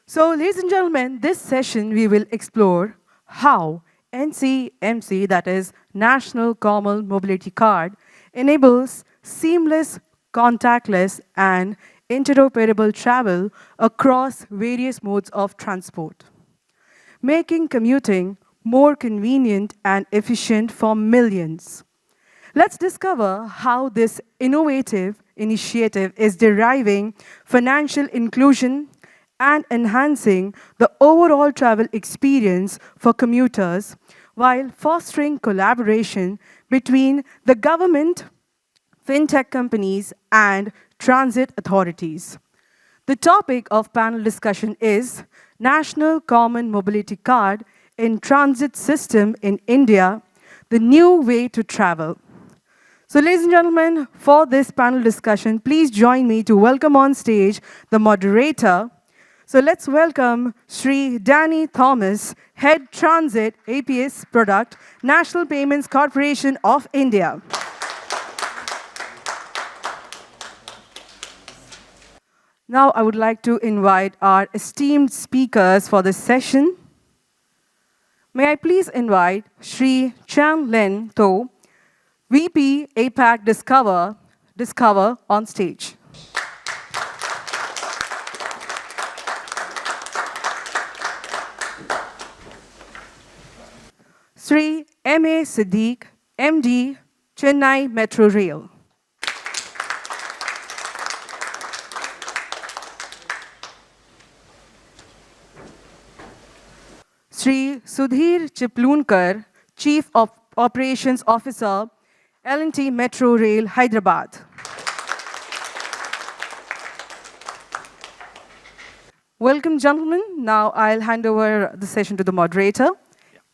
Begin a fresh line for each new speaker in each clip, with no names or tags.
So, ladies and gentlemen, this session we will explore how NCMC, that is National Common Mobility Card, enables seamless, contactless, and interoperable travel across various modes of transport, making commuting more convenient and efficient for millions. Let's discover how this innovative initiative is deriving financial inclusion and enhancing the overall travel experience for commuters while fostering collaboration between the government, fintech companies, and transit authorities. The topic of panel discussion is National Common Mobility Card in Transit System in India, the new way to travel. So, ladies and gentlemen, for this panel discussion, please join me to welcome on stage the moderator. So, let's welcome Shri Denny Thomas, Head Transit APS Product, National Payments Corporation of India. Now, I would like to invite our esteemed speakers for this session. May I please invite Shri Chian-Leng To, VP APAC Discover on stage. Sri M.A. Siddique, MD, Chennai Metro Rail. Sri Sudhir Chiplunkar, Chief of Operations Officer, L&T Metro Rail, Hyderabad. Welcome, gentlemen. Now I'll hand over the session to the moderator. Yeah.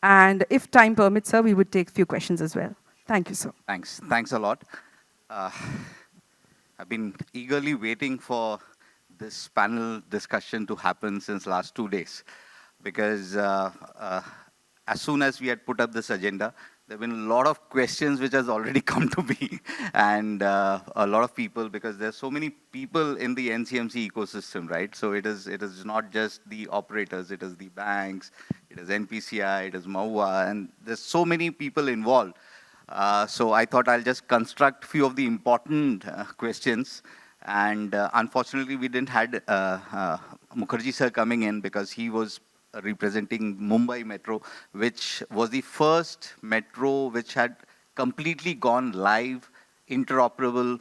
And if time permits, sir, we would take a few questions as well. Thank you, sir.
Thanks a lot. I've been eagerly waiting for this panel discussion to happen since last 2 days. Because as soon as we had put up this agenda, there have been a lot of questions which has already come to me and a lot of people, because there's so many people in the NCMC ecosystem, right? So it is not just the operators, it is the banks, it is NPCI, it is MAUA, and there's so many people involved. So I thought I'll just construct a few of the important questions. And unfortunately, we didn't had Mukherjee sir coming in because he was representing Mumbai Metro, which was the first metro which had completely gone live in an interoperable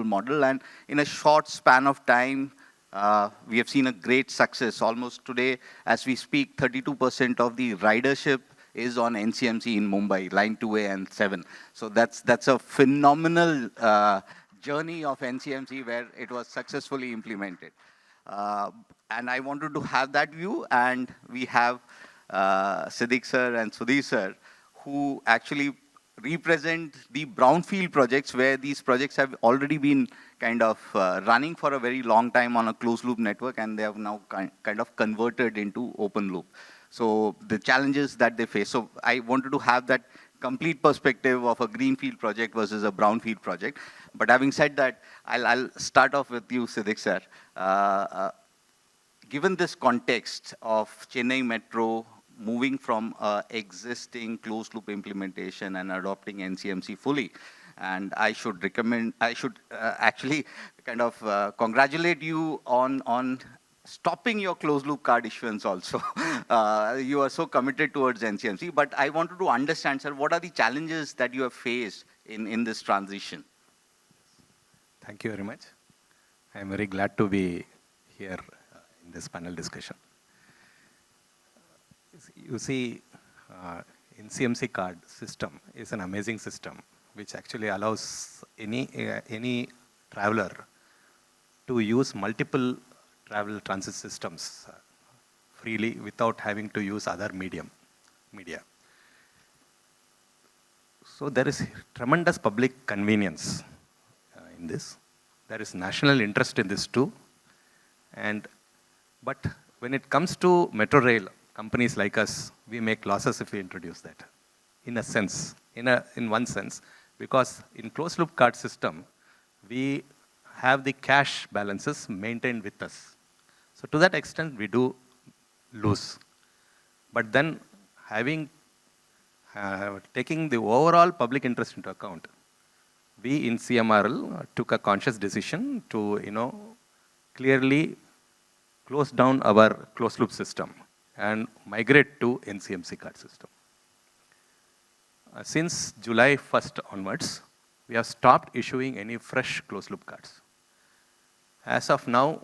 model. And in a short span of time, we have seen a great success. Almost today, as we speak, 32% of the ridership is on NCMC in Mumbai, line 2A and 7. So that's a phenomenal journey of NCMC where it was successfully implemented. And I wanted to have that view, and we have Siddique sir and Sudhir sir, who actually represent the brownfield projects where these projects have already been kind of running for a very long time on a closed loop network, and they have now kind of converted into open loop. So the challenges that they face. So I wanted to have that complete perspective of a greenfield project versus a brownfield project. But having said that, I'll start off with you, Siddique sir. Given this context of Chennai Metro moving from existing closed loop implementation and adopting NCMC fully, and I should actually kind of congratulate you on stopping your closed loop card issuance also. You are so committed towards NCMC, but I wanted to understand, sir, what are the challenges that you have faced in this transition?
Thank you very much. I am very glad to be here in this panel discussion. You see, NCMC card system is an amazing system which actually allows any traveler to use multiple travel transit systems freely without having to use other media. So there is tremendous public convenience in this. There is national interest in this too. But when it comes to metro rail, companies like us, we make losses if we introduce that. In a sense, in one sense, because in closed loop card system, we have the cash balances maintained with us. So to that extent, we do lose. But then taking the overall public interest into account, we in CMRL took a conscious decision to, clearly close down our closed loop system and migrate to NCMC card system. Since July 1st onwards, we have stopped issuing any fresh closed loop cards. As of now,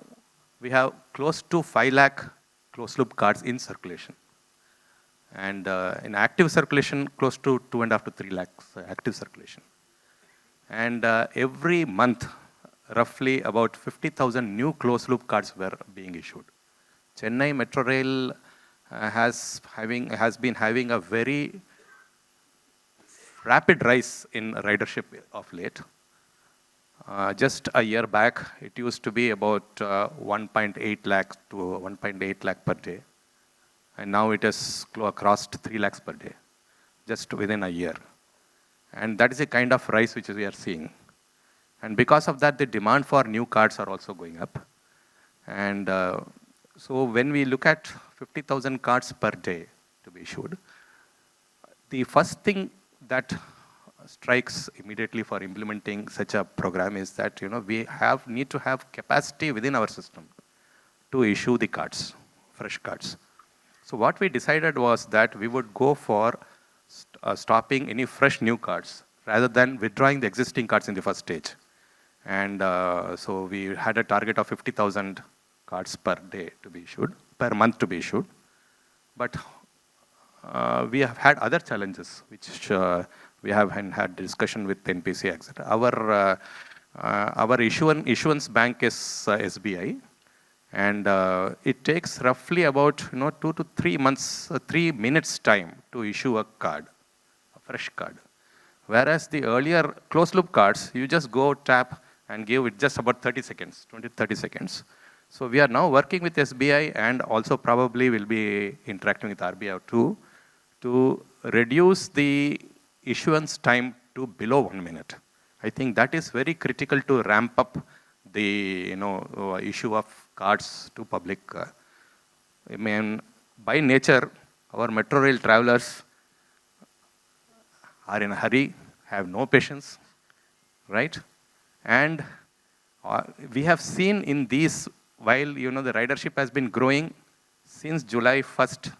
we have close to 5 lakh closed loop cards in circulation. And in active circulation, close to 2.5 to 3 lakhs active circulation. And every month, roughly about 50,000 new closed loop cards were being issued. Chennai Metro Rail has been having a very rapid rise in ridership of late. Just a year back, it used to be about 1.8 lakh to 1.8 lakh per day. And now it has crossed 3 lakhs per day, just within a year. And that is the kind of rise which we are seeing. And because of that, the demand for new cards are also going up. And so when we look at 50,000 cards per day to be issued, the first thing that strikes immediately for implementing such a program is that we need to have capacity within our system to issue the cards, fresh cards. So what we decided was that we would go for stopping any fresh new cards rather than withdrawing the existing cards in the first stage. And so we had a target of 50,000 cards per day to be issued, per month to be issued. But we have had other challenges, which we have had discussion with NPC, etc. Our issuance bank is SBI, and it takes roughly about 2 to 3 months, 3 minutes time to issue a card, a fresh card. Whereas the earlier closed loop cards, you just go tap and give it just about 30 seconds, 20 to 30 seconds. So we are now working with SBI and also probably will be interacting with RBI too, to reduce the issuance time to below 1 minute. I think that is very critical to ramp up the issue of cards to public. I mean, by nature, our metro rail travelers are in a hurry, have no patience, right? And we have seen in these, while the ridership has been growing since July 1st,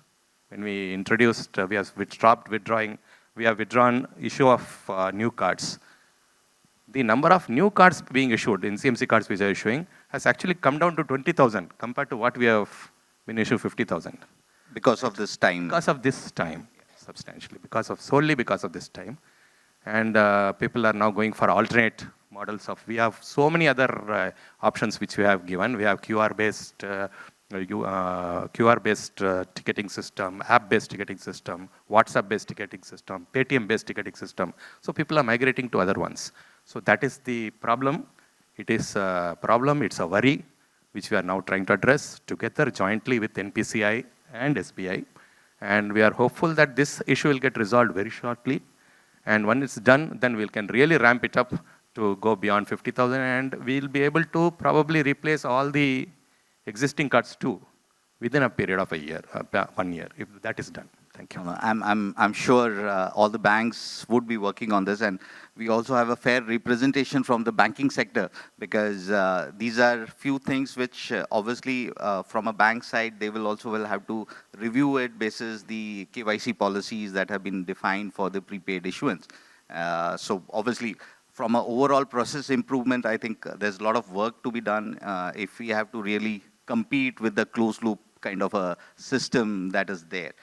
when we introduced, we have stopped withdrawing, we have withdrawn issue of new cards. The number of new cards being issued, NCMC cards which are issuing, has actually come down to 20,000 compared to what we have been issued 50,000.
Because of this time.
Because of this time, substantially. Solely because of this time. And people are now going for alternate models of, we have so many other options which we have given. We have QR-based ticketing system, app-based ticketing system, WhatsApp-based ticketing system, Paytm-based ticketing system. So people are migrating to other ones. So that is the problem. It is a problem, it's a worry, which we are now trying to address together jointly with NPCI and SBI. And we are hopeful that this issue will get resolved very shortly. And when it's done, then we can really ramp it up to go beyond 50,000, and we'll be able to probably replace all the existing cards too within a period of 1 year, if that is done. Thank you.
I'm sure all the banks would be working on this, and we also have a fair representation from the banking sector, because these are few things which obviously from a bank side they will have to review it basis the KYC policies that have been defined for the prepaid issuance. So obviously from an overall process improvement, I think there's a lot of work to be done if we have to really compete with the closed loop kind of a system that is there.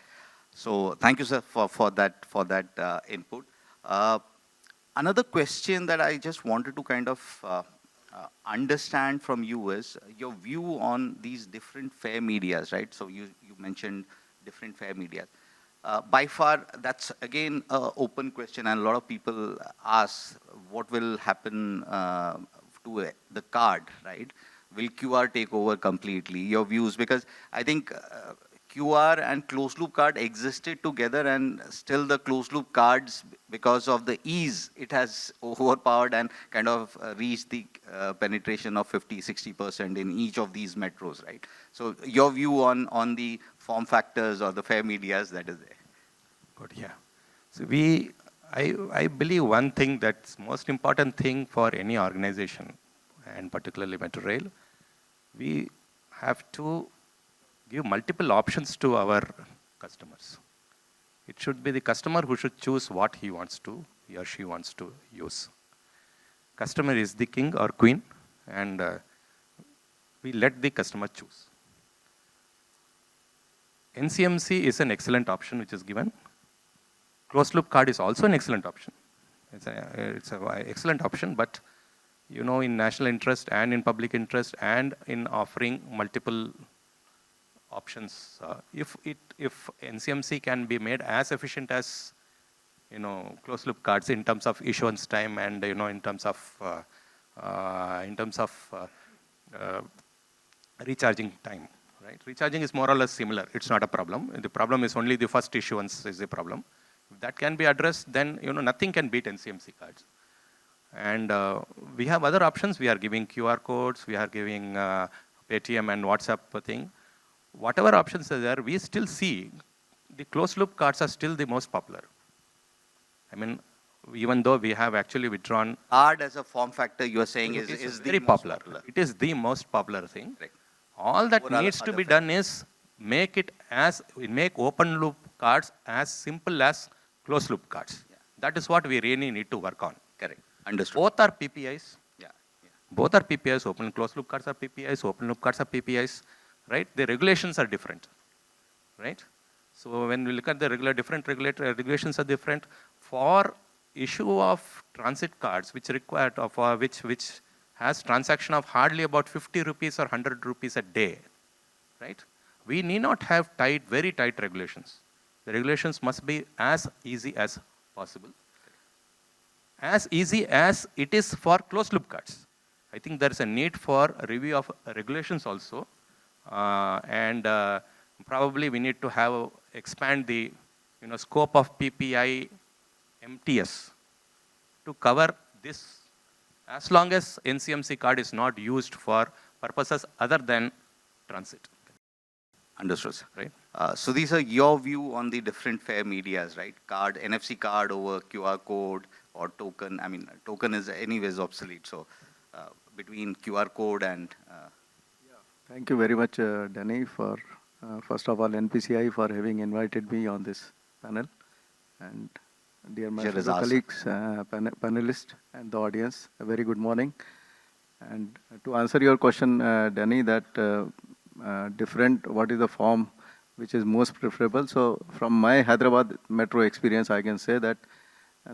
So thank you, sir, for that input. Another question that I just wanted to kind of understand from you is your view on these different fare medias, right? So you mentioned different fare medias. By far, that's again an open question, and a lot of people ask what will happen to the card, right? Will QR take over completely? Your views, because I think QR and closed loop card existed together, and still the closed loop cards, because of the ease, it has overpowered and kind of reached the penetration of 50-60% in each of these metros, right? So your view on the form factors or the fair medias that is there.
Good, yeah. So I believe one thing that's most important thing for any organization, and particularly Metro Rail, we have to give multiple options to our customers. It should be the customer who should choose what he or she wants to use. Customer is the king or queen, and we let the customer choose. NCMC is an excellent option which is given. Closed loop card is also an excellent option. It's an excellent option, but you know, in national interest and in public interest and in offering multiple options, if NCMC can be made as efficient as, you know, closed loop cards in terms of issuance time and, you know, in terms of recharging time, right? Recharging is more or less similar. It's not a problem. The problem is only the first issuance is the problem. If that can be addressed, then, you know, nothing can beat NCMC cards. And we have other options. We are giving QR codes. We are giving Paytm and WhatsApp thing. Whatever options are there, we still see the closed loop cards are still the most popular. I mean, even though we have actually withdrawn.
Card as a form factor, you are saying is
very popular. It is the most popular thing. Right. All that needs to be done is make open loop cards as simple as closed loop cards. Yeah. That is what we really need to work on.
Correct. Understood.
Both are PPIs.
Yeah.
Both are PPIs. Open and closed loop cards are PPIs. Open loop cards are PPIs. Right? The regulations are different. Right? So when we look at the regulations are different. For issue of transit cards, which required which has transaction of hardly about 50 rupees or 100 rupees a day, right? We need not have very tight regulations. The regulations must be as easy as possible. As easy as it is for closed loop cards. I think there is a need for a review of regulations also. And probably we need to expand the scope of PPI MTS to cover this, as long as NCMC card is not used for purposes other than transit.
Understood, sir. Right. So these are your view on the different fare medias, right? Card, NFC card over QR code or token. I mean, token is anyways obsolete. So between QR code and...
Thank you very much, Denny, for first of all, NPCI for having invited me on this panel. And dear my colleagues, panelists and the audience, a very good morning. And to answer your question, Denny, that what is the form which is most preferable? So from my Hyderabad metro experience, I can say that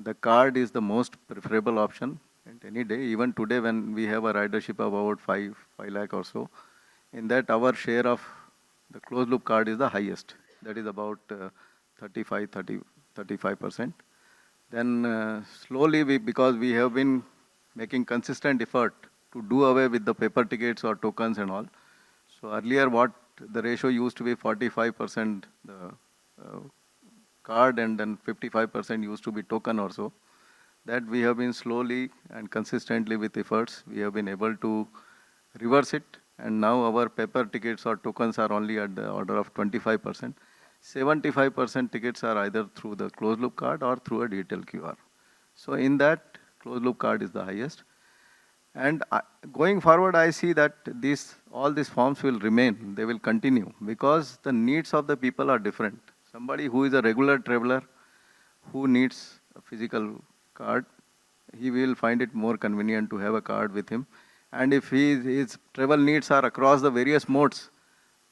the card is the most preferable option at any day. Even today, when we have a ridership of about 5 lakh or so, in that our share of the closed loop card is the highest. That is about 35%. Then slowly, because we have been making consistent effort to do away with the paper tickets or tokens and all. So earlier, what the ratio used to be 45% the card, and then 55% used to be token or so. That we have been slowly and consistently with efforts, we have been able to reverse it. And now our paper tickets or tokens are only at the order of 25%. 75% tickets are either through the closed loop card or through a digital QR. So in that, closed loop card is the highest. And going forward, I see that all these forms will remain. They will continue because the needs of the people are different. Somebody who is a regular traveler who needs a physical card, he will find it more convenient to have a card with him. And if his travel needs are across the various modes,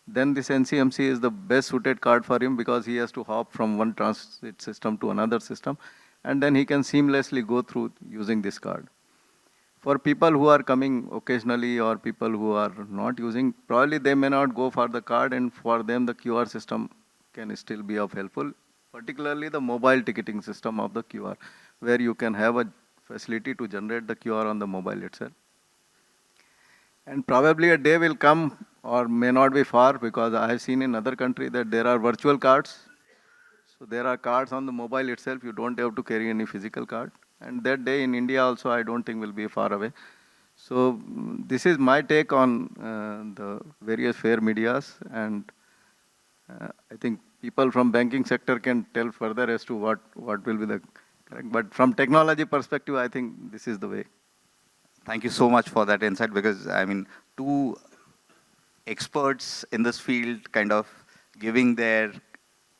then this NCMC is the best suited card for him because he has to hop from one transit system to another system, and then he can seamlessly go through using this card. For people who are coming occasionally or people who are not using, probably they may not go for the card, and for them the QR system can still be of helpful, particularly the mobile ticketing system of the QR, where you can have a facility to generate the QR on the mobile itself. And probably a day will come or may not be far, because I have seen in other country that there are virtual cards. So there are cards on the mobile itself. You don't have to carry any physical card. And that day in India also, I don't think will be far away. So this is my take on the various fair medias, and I think people from banking sector can tell further as to what will be the correct. But from technology perspective, I think this is the way.
Thank you so much for that insight, because I mean, two experts in this field kind of giving their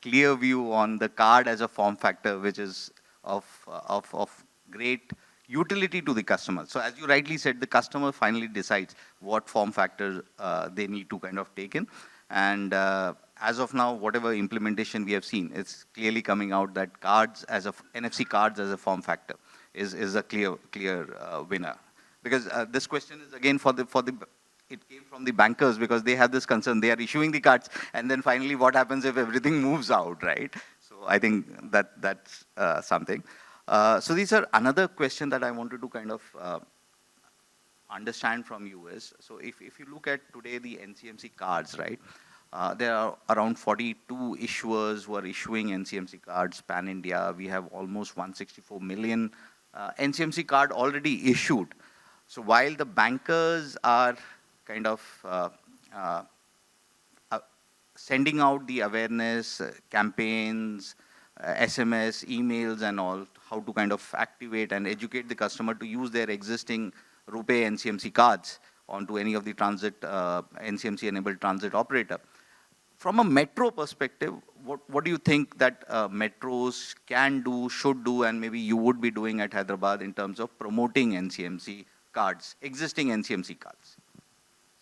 clear view on the card as a form factor, which is of great utility to the customer. So as you rightly said, the customer finally decides what form factor they need to kind of take in. And as of now, whatever implementation we have seen, it's clearly coming out that cards as a NFC cards as a form factor is a clear winner. Because this question is again it came from the bankers, because they have this concern. They are issuing the cards, and then finally what happens if everything moves out, right? So I think that's something. So these are another question that I wanted to kind of understand from you is, so if you look at today the NCMC cards, right? There are around 42 issuers who are issuing NCMC cards pan-India. We have almost 164 million NCMC card already issued. So while the bankers are kind of sending out the awareness campaigns, SMS, emails and all, how to kind of activate and educate the customer to use their existing RuPay NCMC cards onto any of the transit, NCMC-enabled transit operator. From a metro perspective, what do you think that metros can do, should do, and maybe you would be doing at Hyderabad in terms of promoting NCMC cards, existing NCMC cards?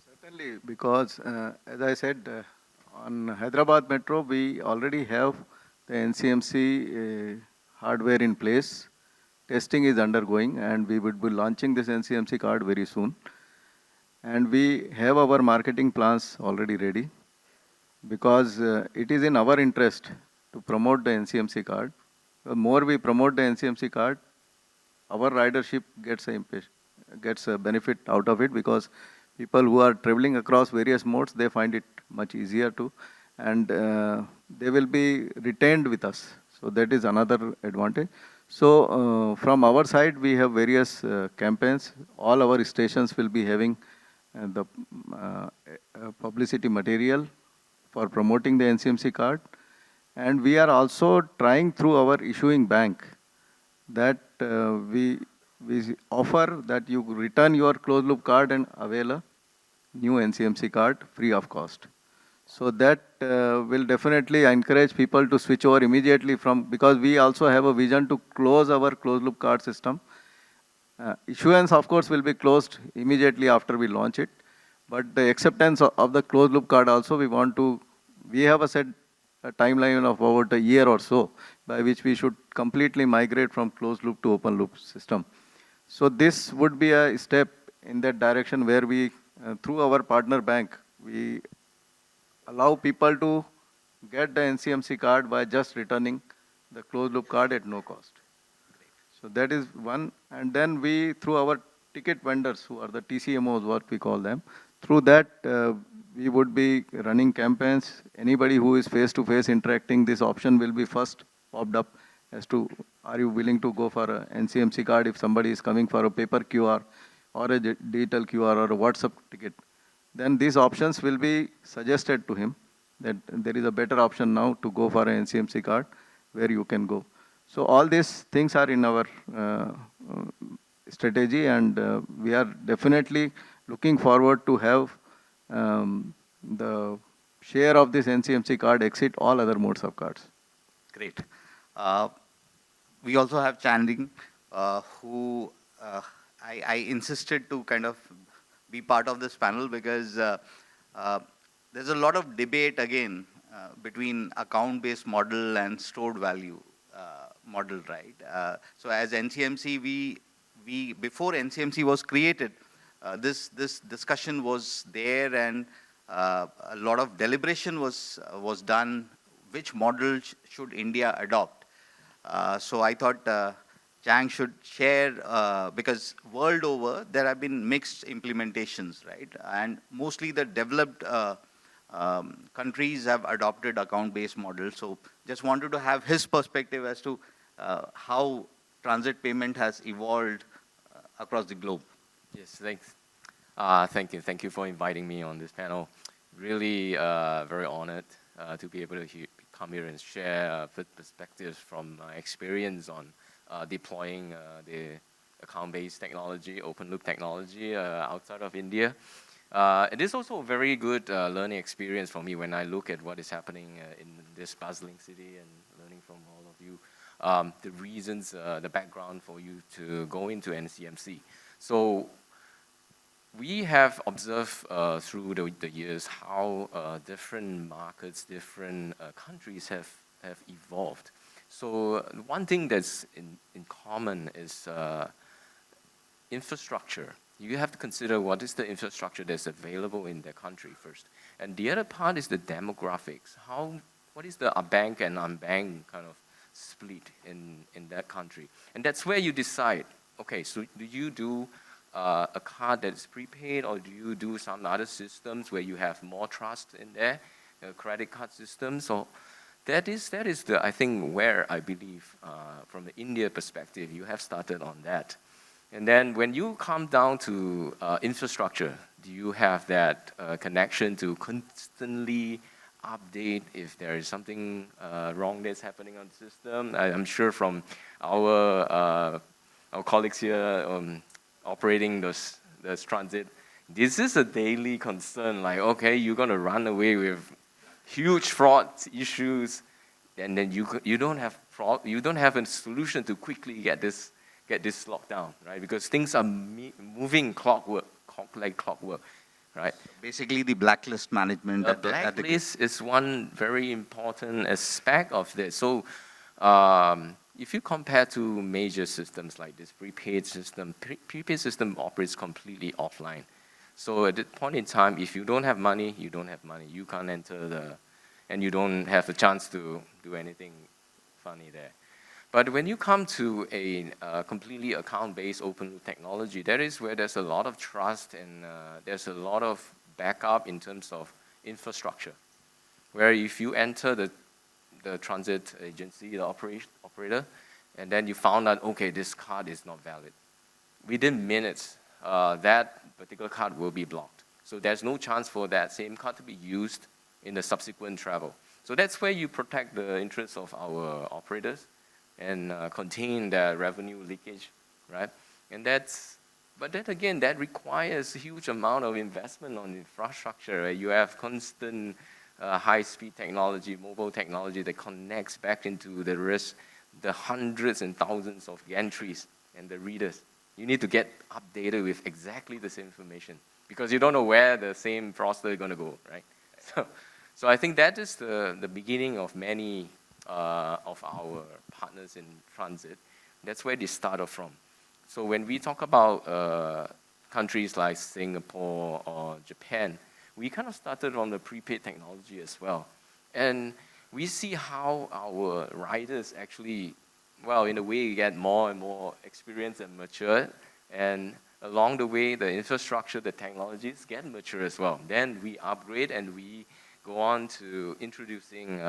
Certainly, because as I said, on Hyderabad Metro, we already have the NCMC hardware in place. Testing is undergoing, and we would be launching this NCMC card very soon. And we have our marketing plans already ready, because it is in our interest to promote the NCMC card. The more we promote the NCMC card, our ridership gets a benefit out of it, because people who are traveling across various modes, they find it much easier to, and they will be retained with us. So that is another advantage. So from our side, we have various campaigns. All our stations will be having the publicity material for promoting the NCMC card. And we are also trying through our issuing bank that we offer that you return your closed loop card and avail a new NCMC card free of cost. So that will definitely encourage people to switch over immediately from, because we also have a vision to close our closed loop card system. Issuance, of course, will be closed immediately after we launch it. But the acceptance of the closed loop card also, we have a timeline of about a year or so, by which we should completely migrate from closed loop to open loop system. So this would be a step in that direction, where we, through our partner bank, we allow people to get the NCMC card by just returning the closed loop card at no cost. So that is one. And then we, through our ticket vendors, who are the TCMOs, what we call them, through that we would be running campaigns. Anybody who is face-to-face interacting, this option will be first popped up as to, are you willing to go for a NCMC card if somebody is coming for a paper QR or a digital QR or a WhatsApp ticket. Then these options will be suggested to him, that there is a better option now to go for an NCMC card where you can go. So all these things are in our strategy, and we are definitely looking forward to have the share of this NCMC card exceed all other modes of cards.
Great. We also have Chian-Leng, who I insisted to kind of be part of this panel, because there's a lot of debate again between account-based model and stored value model, right? So as NCMC, we before NCMC was created, this discussion was there, and a lot of deliberation was done. Which model should India adopt? So I thought Chang should share, because world over, there have been mixed implementations, right? And mostly the developed countries have adopted account-based models. So just wanted to have his perspective as to how transit payment has evolved across the globe.
Yes, thanks. Thank you. Thank you for inviting me on this panel. Really very honored to be able to come here and share perspectives from my experience on deploying the account-based technology, open-loop technology outside of India. It is also a very good learning experience for me when I look at what is happening in this bustling city and learning from all of you. The reasons, the background for you to go into NCMC. So we have observed through the years how different markets, different countries have evolved. So one thing that's in common is infrastructure. You have to consider what is the infrastructure that's available in the country first. And the other part is the demographics. What is the bank and unbanked kind of split in that country? And that's where you decide, okay, so do you do a card that's prepaid, or do you do some other systems where you have more trust in there, credit card systems? So that is the, I think, where I believe from the India perspective, you have started on that. And then when you come down to infrastructure, do you have that connection to constantly update if there is something wrong that's happening on the system? I'm sure from our colleagues here operating this transit, this is a daily concern. Like, okay, you're gonna run away with huge fraud issues, and then you don't have a solution to quickly get this locked down, right? Because things are moving like clockwork, right?
Basically, the blacklist management.
The blacklist is one very important aspect of this. So if you compare to major systems like this, prepaid system operates completely offline. So at that point in time, if you don't have money, you don't have money. You can't enter and you don't have the chance to do anything funny there. But when you come to a completely account-based open technology, that is where there's a lot of trust and there's a lot of backup in terms of infrastructure. Where if you enter the transit agency, the operator, and then you found out, okay, this card is not valid. Within minutes, that particular card will be blocked. So there's no chance for that same card to be used in the subsequent travel. So that's where you protect the interests of our operators and contain the revenue leakage, right? But then again, that requires a huge amount of investment on infrastructure. Right? You have constant high-speed technology, mobile technology that connects back into the hundreds and thousands of entries and the readers. You need to get updated with exactly the same information because you don't know where the same fraudster is going to go, right? So I think that is the beginning of many of our partners in transit. That's where they started from. So when we talk about countries like Singapore or Japan, we kind of started on the prepaid technology as well. And we see how our riders actually, well, in a way, get more and more experience and mature. And along the way, the infrastructure, the technologies get mature as well. Then we upgrade and we go on to introducing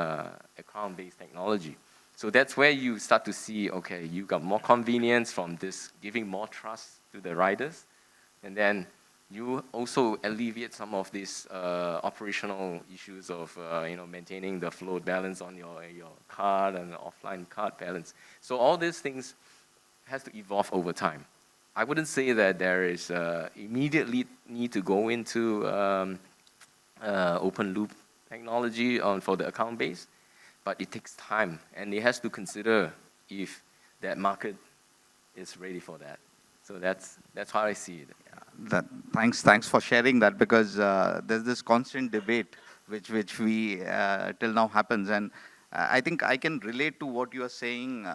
account-based technology. So that's where you start to see, okay, you got more convenience from this, giving more trust to the riders. And then you also alleviate some of these operational issues of maintaining the float balance on your card and offline card balance. So all these things has to evolve over time. I wouldn't say that there is immediately need to go into open loop technology for the account base, but it takes time, and it has to consider if that market is ready for that. So that's how I see it.
Thanks for sharing that, because there's this constant debate which we till now happens, and I think I can relate to what you are saying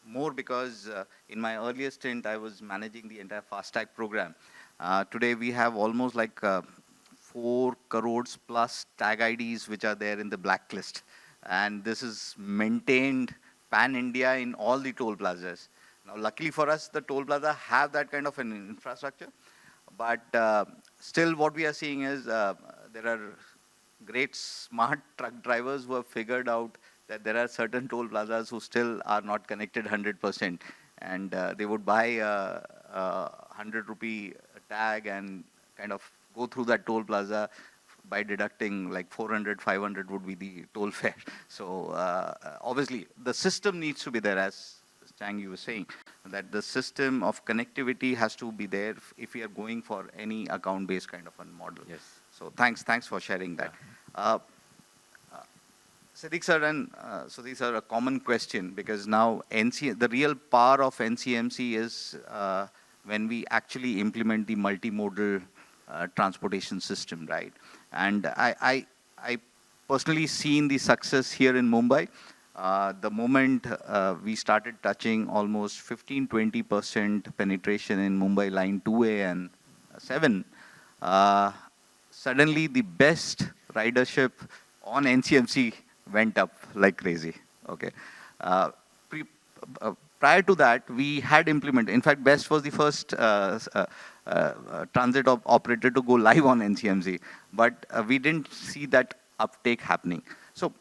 more because in my earlier stint I was managing the entire FASTag program. Today we have almost like 4 crores plus tag IDs which are there in the blacklist, and this is maintained pan-India in all the toll plazas. Now, luckily for us, the toll plaza have that kind of an infrastructure, but still what we are seeing is there are great smart truck drivers who have figured out that there are certain toll plazas who still are not connected 100%, and they would buy a 100 rupee tag and kind of go through that toll plaza by deducting like 400, 500 would be the toll fare. So obviously the system needs to be there, as Chang you were saying, that the system of connectivity has to be there if we are going for any account-based kind of a model.
Yes.
So thanks for sharing that. Siddique sir and Sudhir sir, a common question, because now the real power of NCMC is when we actually implement the multimodal transportation system, right? And I personally seen the success here in Mumbai. The moment we started touching almost 15-20% penetration in Mumbai line 2A and 7, suddenly the best ridership on NCMC went up like crazy. Okay. Prior to that, we had implemented, in fact, BEST was the first transit operator to go live on NCMC, but we didn't see that uptake happening. So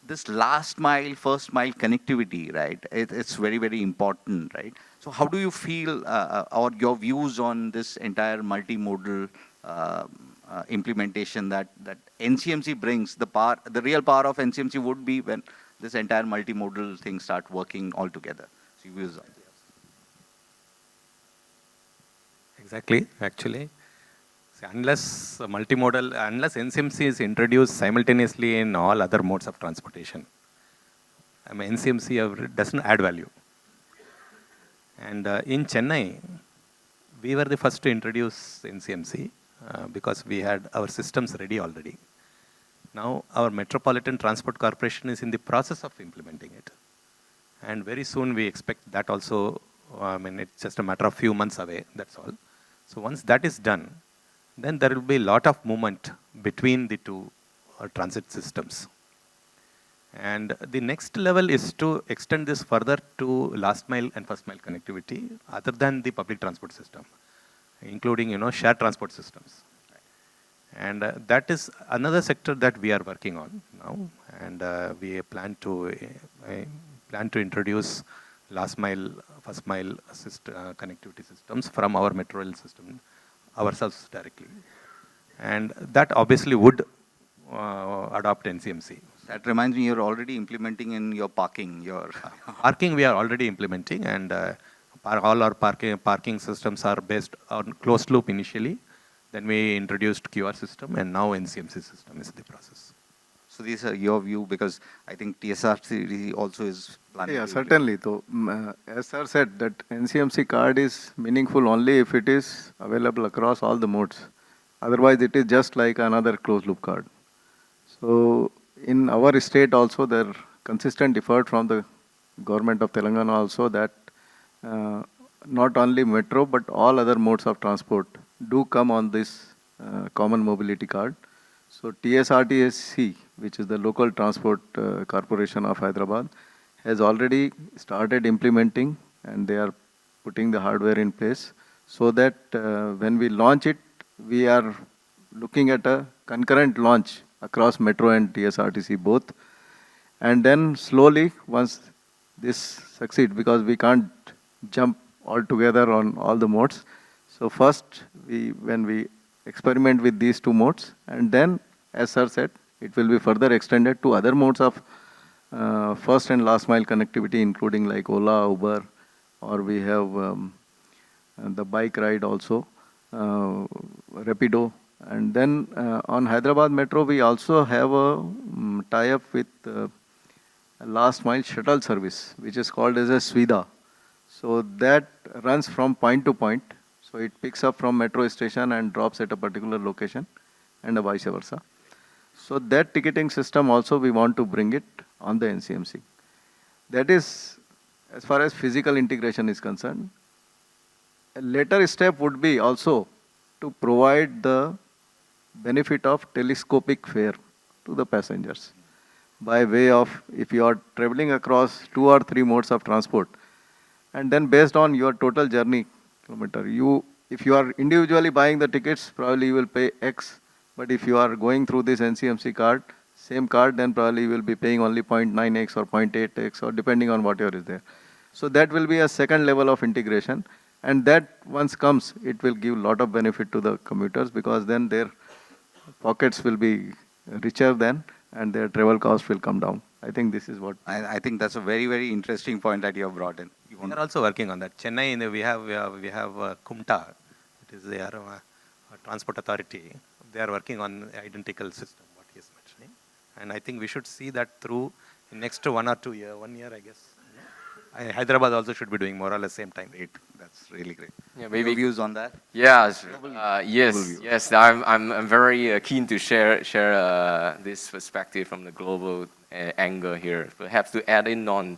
this last mile, first mile connectivity, right, it's very, very important, right? So how do you feel, or your views on this entire multimodal implementation that NCMC brings? The real power of NCMC would be when this entire multimodal thing start working all together. So your views on this?
Exactly, actually. See, unless NCMC is introduced simultaneously in all other modes of transportation, I mean, NCMC doesn't add value. And in Chennai, we were the first to introduce NCMC because we had our systems ready already. Now, our Metropolitan Transport Corporation is in the process of implementing it. And very soon we expect that also, I mean, it's just a matter of few months away, that's all. So once that is done, then there will be a lot of movement between the two transit systems. And the next level is to extend this further to last mile and first mile connectivity other than the public transport system, including, shared transport systems. And that is another sector that we are working on now. And we plan to introduce last mile, first mile connectivity systems from our metro rail system ourselves directly. And that obviously would adopt NCMC.
That reminds me, you're already implementing in your parking.
Parking we are already implementing, and all our parking systems are based on closed loop initially. Then we introduced QR system, and now NCMC system is in the process.
So these are your view, because I think TSRC also is planning.
Yeah, certainly. So, as sir said, that NCMC card is meaningful only if it is available across all the modes. Otherwise, it is just like another closed loop card. So, in our state also, there are consistent effort from the government of Telangana also that not only metro, but all other modes of transport do come on this common mobility card. So TSRTSC, which is the local transport corporation of Hyderabad, has already started implementing, and they are putting the hardware in place so that when we launch it, we are looking at a concurrent launch across metro and TSRTC both. And then slowly, once this succeeds, because we can't jump all together on all the modes. So first, when we experiment with these two modes, and then, as sir said, it will be further extended to other modes of first and last mile connectivity, including like Ola, Uber, or we have the bike ride also, Rapido. And then on Hyderabad Metro, we also have a tie-up with a last mile shuttle service, which is called as a Swida. So that runs from point to point. So it picks up from metro station and drops at a particular location, and vice versa. So that ticketing system also we want to bring it on the NCMC. That is as far as physical integration is concerned. A later step would be also to provide the benefit of telescopic fare to the passengers by way of, if you are traveling across 2 or 3 modes of transport, And then based on your total journey kilometer, if you are individually buying the tickets, probably you will pay X. But if you are going through this NCMC card, same card, then probably you will be paying only 0.9x or 0.8x or depending on whatever is there. So that will be a second level of integration. And that once comes, it will give a lot of benefit to the commuters because then their pockets will be richer then and their travel cost will come down. I think this is what.
I think that's a very, very interesting point that you have brought in.
We are also working on that. Chennai, we have Kumta. It is their transport authority. They are working on identical system, what he is mentioning. And I think we should see that through in next 1 or 2 years. 1 year, I guess. Hyderabad also should be doing more or less same time.
Great. That's really great.
Yeah, maybe
Your views on that?
Yes,
view.
yes. I'm very keen to share this perspective from the global angle here. Perhaps to add in on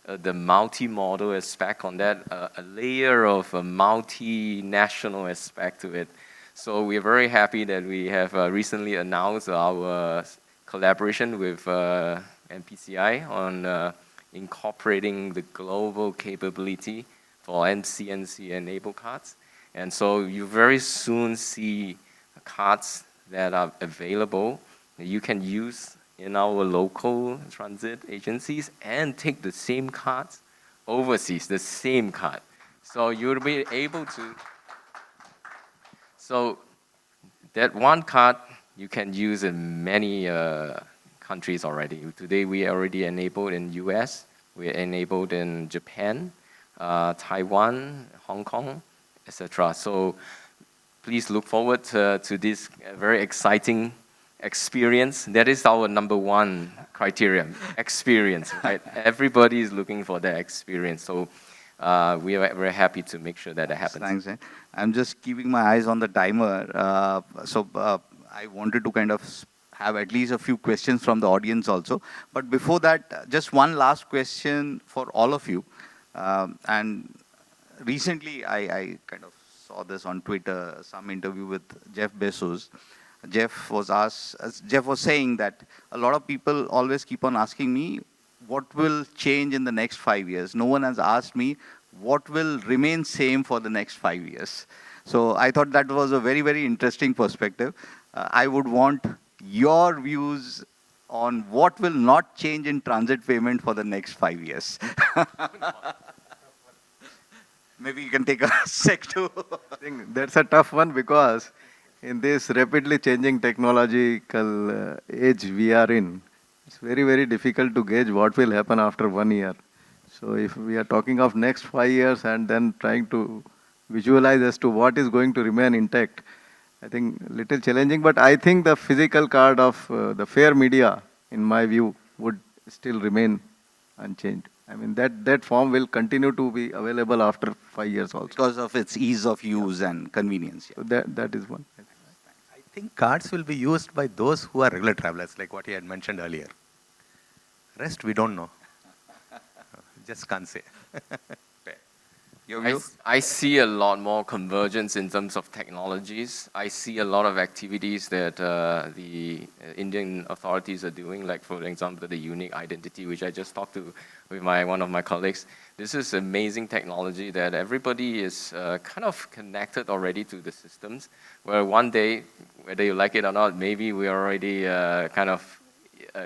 the multi-modal aspect on that, a layer of a multinational aspect to it. So we're very happy that we have recently announced our collaboration with NPCI on incorporating the global capability for NCMC enabled cards. And so you very soon see cards that are available that you can use in our local transit agencies and take the same cards overseas, the same card. So you'll be able to, so that one card you can use in many countries already. Today we are already enabled in US, we're enabled in Japan, Taiwan, Hong Kong, etc. So please look forward to this very exciting experience. That is our number one criterion, experience, right? Everybody is looking for that experience. So we are very happy to make sure that happens.
Thanks. I'm just keeping my eyes on the timer. I wanted to kind of have at least a few questions from the audience also. But before that, just one last question for all of you. And recently, I kind of saw this on Twitter, some interview with Jeff Bezos. Jeff was saying that a lot of people always keep on asking me, what will change in the next 5 years? No one has asked me, what will remain same for the next 5 years? So I thought that was a very, very interesting perspective. I would want your views on what will not change in transit payment for the next 5 years. Maybe you can take a sec too.
I think that's a tough one because in this rapidly changing technological age we are in, it's very, very difficult to gauge what will happen after 1 year. So if we are talking of next 5 years and then trying to visualize as to what is going to remain intact, I think a little challenging, but I think the physical card of the fare media, in my view, would still remain unchanged. I mean, that form will continue to be available after 5 years also.
Because of its ease of use and convenience. Yeah.
So that is one.
I think cards will be used by those who are regular travelers, like what he had mentioned earlier. Rest, we don't know. Just can't say.
I see a lot more convergence in terms of technologies. I see a lot of activities that the Indian authorities are doing, like for example, the unique identity, which I just talked to with one of my colleagues. This is amazing technology that everybody is kind of connected already to the systems, where one day, whether you like it or not, maybe we are already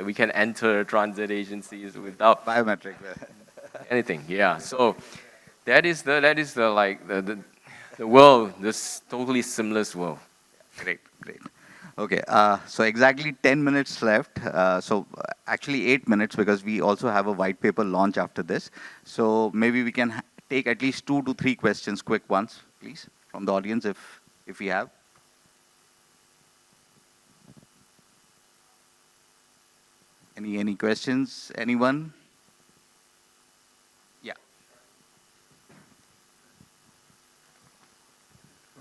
we can enter transit agencies without
Biometric.
anything. Yeah. So that is the world, this totally seamless world.
Great. Okay, so exactly 10 minutes left. Actually 8 minutes because we also have a white paper launch after this. So maybe we can take at least 2 to 3 questions, quick ones, please, from the audience if we have. Any questions? Anyone?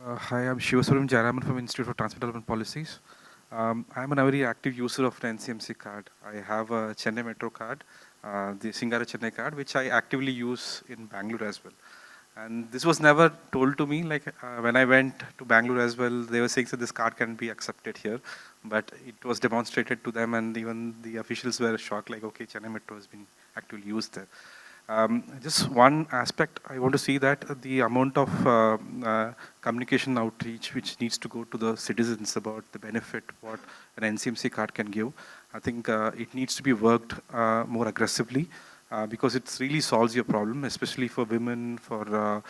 Hi, I'm Shivasuram Jaraman from Institute for Transport Development Policies. I'm a very active user of the NCMC card. I have a Chennai Metro card, the Singara Chennai card, which I actively use in Bangalore as well. And this was never told to me. Like when I went to Bangalore as well, they were saying that this card can be accepted here. But it was demonstrated to them, and even the officials were shocked, like, okay, Chennai Metro has been actively used there. Just one aspect I want to see that the amount of communication outreach which needs to go to the citizens about the benefit what an NCMC card can give. I think it needs to be worked more aggressively because it really solves your problem, especially for women, for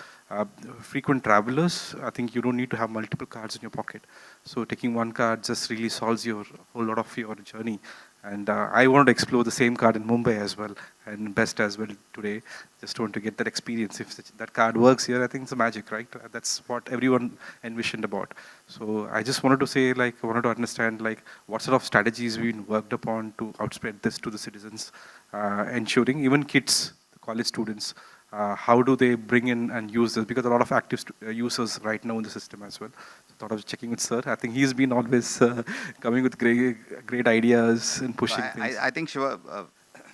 frequent travelers. I think you don't need to have multiple cards in your pocket. So taking one card just really solves your whole lot of your journey. And I want to explore the same card in Mumbai as well, and best as well today. Just want to get that experience. If that card works here, I think it's a magic, right? That's what everyone envisioned about. So I just wanted to say, like, I wanted to understand, like, what sort of strategies we've been worked upon to outspread this to the citizens, ensuring even kids, college students, how do they bring in and use this? Because a lot of active users right now in the system as well. So thought I was checking with sir. I think he's been always coming with great ideas and pushing things.
I think, Shiva,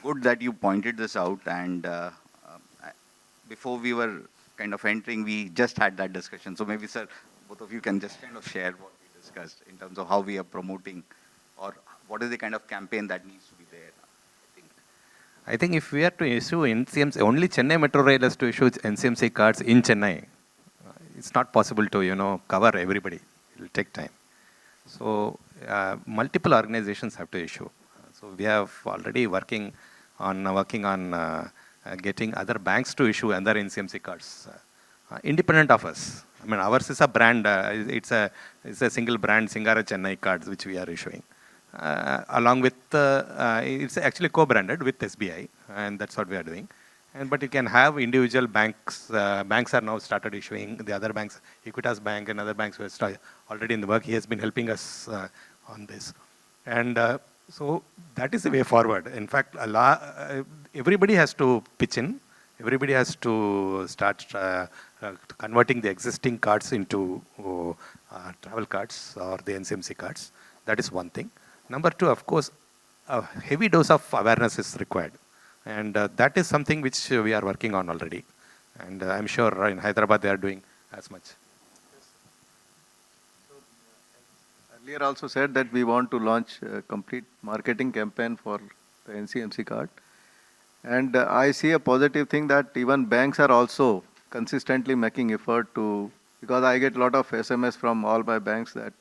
good that you pointed this out. And before we were kind of entering, we just had that discussion. So maybe, sir, both of you can just kind of share what we discussed in terms of how we are promoting or what is the kind of campaign that needs to be there.
I think if we are to issue NCMC, only Chennai Metro Rail has to issue NCMC cards in Chennai. It's not possible to, cover everybody. It will take time. So multiple organizations have to issue. So we have already working on getting other banks to issue other NCMC cards, independent of us. I mean, ours is a brand. It's a single brand Singara Chennai cards which we are issuing. Along with, it's actually co-branded with SBI, and that's what we are doing. But you can have individual banks. Banks are now started issuing. The other banks, Equitas Bank and other banks were already in the work. He has been helping us on this. And so that is the way forward. In fact, everybody has to pitch in. Everybody has to start converting the existing cards into travel cards or the NCMC cards. That is one thing. Number two, of course, a heavy dose of awareness is required. And that is something which we are working on already. And I'm sure in Hyderabad they are doing as much.
Earlier also said that we want to launch a complete marketing campaign for the NCMC card. And I see a positive thing that even banks are also consistently making effort to, because I get a lot of SMS from all my banks that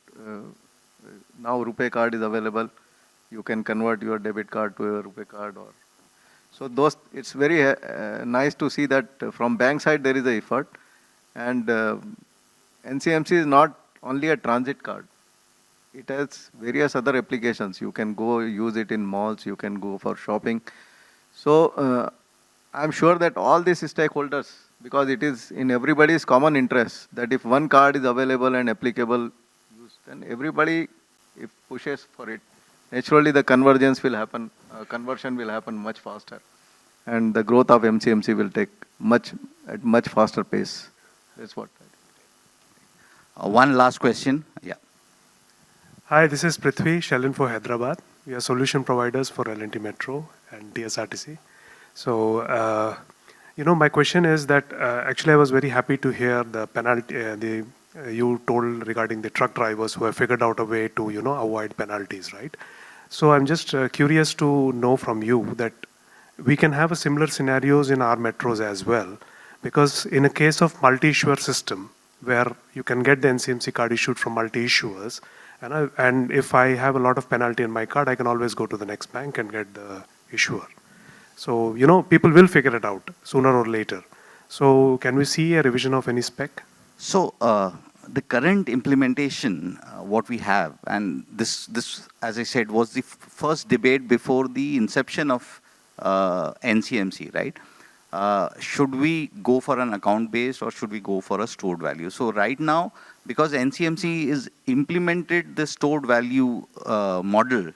now RuPay card is available. You can convert your debit card to a RuPay card. So it's very nice to see that from bank side there is an effort. And NCMC is not only a transit card. It has various other applications. You can go use it in malls. You can go for shopping. So I'm sure that all these stakeholders, because it is in everybody's common interest that if one card is available and applicable, then everybody if pushes for it, naturally the conversion will happen much faster, and the growth of NCMC will take at much faster pace. That's what.
One last question. Yeah.
Hi, this is Prithvi Shellen for Hyderabad. We are solution providers for L&T Metro and TSRTC. So, my question is that actually I was very happy to hear the penalty, you told regarding the truck drivers who have figured out a way to, avoid penalties, right? So I'm just curious to know from you that we can have a similar scenarios in our metros as well, because in a case of multi-issuer system, where you can get the NCMC card issued from multi-issuers, and if I have a lot of penalty in my card, I can always go to the next bank and get the issuer. So, people will figure it out sooner or later. So can we see a revision of any spec?
So the current implementation, what we have, and this, as I said, was the first debate before the inception of NCMC, right? Should we go for an account-based or should we go for a stored value? So right now, because NCMC is implemented the stored value model,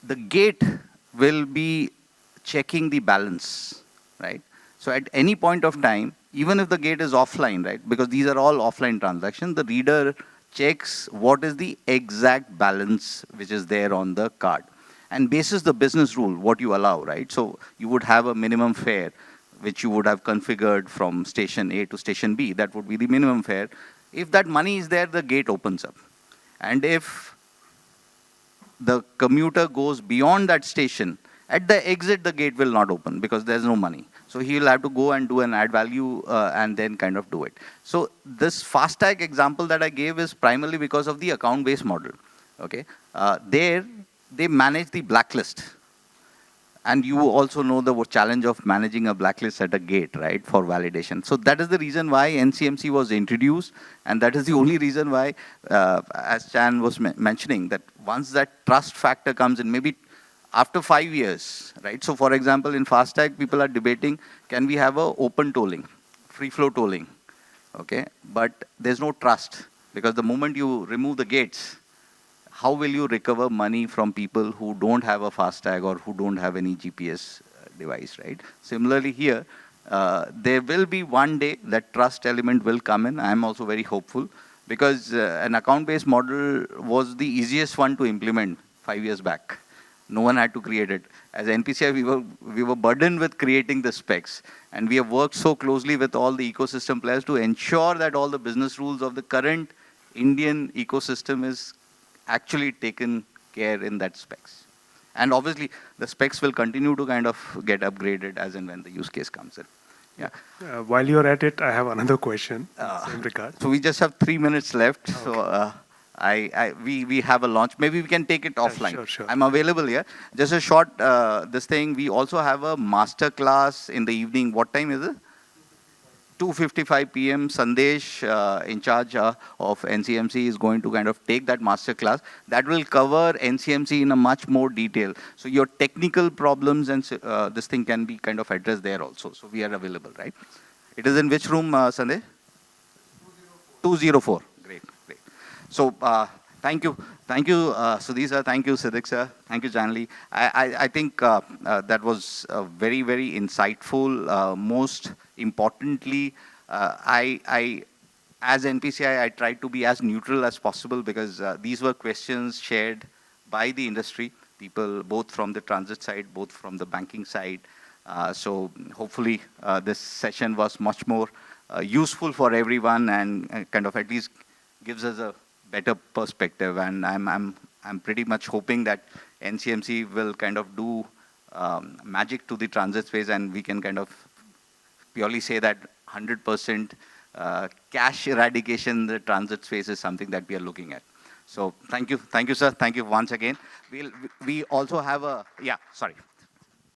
the gate will be checking the balance, right? So at any point of time, even if the gate is offline, right, because these are all offline transactions, the reader checks what is the exact balance which is there on the card. And basis the business rule, what you allow, right? So you would have a minimum fare, which you would have configured from station A to station B. That would be the minimum fare. If that money is there, the gate opens up. And if the commuter goes beyond that station, at the exit, the gate will not open because there's no money. So he will have to go and do an add value and then kind of do it. So this FASTag example that I gave is primarily because of the account-based model. Okay, there they manage the blacklist. And you also know the challenge of managing a blacklist at a gate, right, for validation. So that is the reason why NCMC was introduced, and that is the only reason why, as Chan was mentioning, that once that trust factor comes in, maybe after 5 years, right? So for example, in FASTag, people are debating, can we have a open tolling, free flow tolling, okay? But there's no trust, because the moment you remove the gates, how will you recover money from people who don't have a FASTag or who don't have any GPS device, right? Similarly here, there will be one day that trust element will come in. I'm also very hopeful, because an account-based model was the easiest one to implement 5 years back. No one had to create it. As NPCI, we were burdened with creating the specs. And we have worked so closely with all the ecosystem players to ensure that all the business rules of the current Indian ecosystem is actually taken care in that specs. And obviously, the specs will continue to kind of get upgraded as and when the use case comes in. Yeah.
While you're at it, I have another question in the same regard.
So we just have 3 minutes left.
Okay.
So we have a launch. Maybe we can take it offline.
Sure.
I'm available here. Just a short, this thing, we also have a master class in the evening. What time is it? 2:55 p.m. Sandesh, in charge of NCMC, is going to kind of take that master class. That will cover NCMC in a much more detail. So your technical problems and this thing can be kind of addressed there also. So we are available, right? It is in which room, Sandesh? 204. Great. So thank you, Sudhir sir. Thank you, Siddique sir. Thank you, Chian-Leng. I think that was very, very insightful. Most importantly, as NPCI, I tried to be as neutral as possible, because these were questions shared by the industry, people both from the transit side, both from the banking side. So hopefully this session was much more useful for everyone, and kind of at least gives us a better perspective. And I'm pretty much hoping that NCMC will kind of do magic to the transit space, and we can kind of purely say that 100% cash eradication in the transit space is something that we are looking at. So thank you, sir. Thank you once again. We also have a, yeah, sorry.